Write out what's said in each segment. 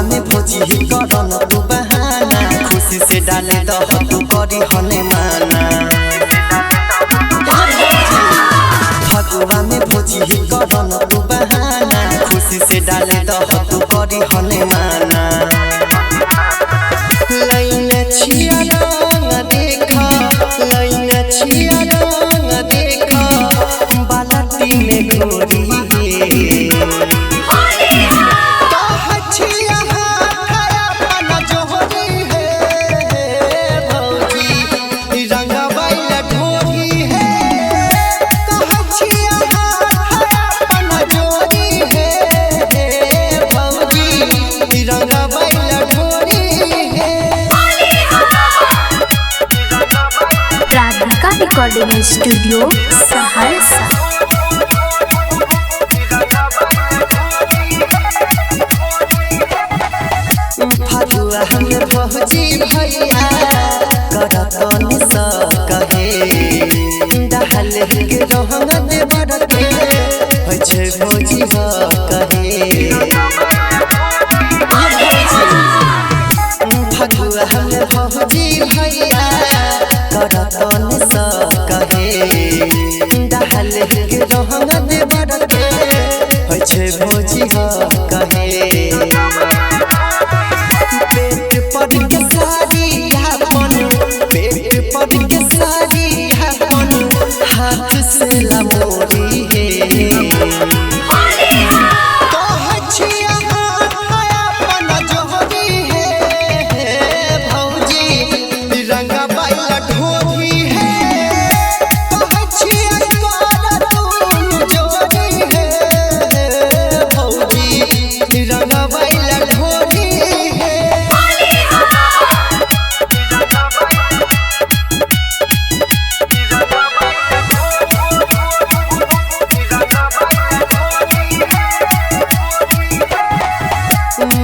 में भोजी करन तू बहाना खुशी से डाले दह तू करी हने माना फगुआ में भोजी करन तू बहाना खुशी से डाले दह तू करी हने माना लाइन छिया रंग देखा लाइन छिया रंग देखा बालटी में गोरी राधिका रिकॉर्डिंग स्टूडियो सहरसा। फगुआ हमें भौजी भैया करतन सा कहे डहल के रहंग दे बरके होय छै भौजी ह कहे फगुआ हमें भौजी भैया करतन सा कहे डहल के रहंग दे बरके होय छै भौजी ह कहे पेट पर के साड़ी अपन पेट पर के साड़ी अपन हाथ से लमोरी हे अपन जोहरी हे भौजी रंगा बाइला ढोरी हे जोहरी हे भौजी रंगा बाइला ढोरी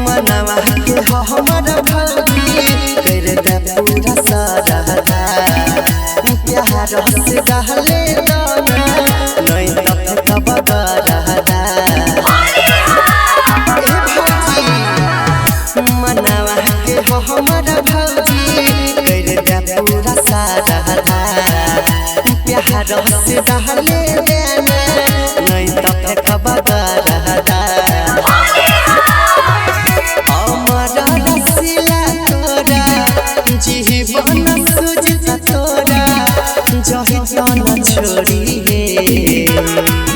मनवा के हमारा भौजी कर दे पूरा सारा प्यार से रहले दाना नहीं तब कब रहता मनवा के हमारा भौजी कर दे पूरा सारा प्यार से रहले दाना नहीं तब कब रहता जीवन सुझता तोरा जही न छोड़ी हे।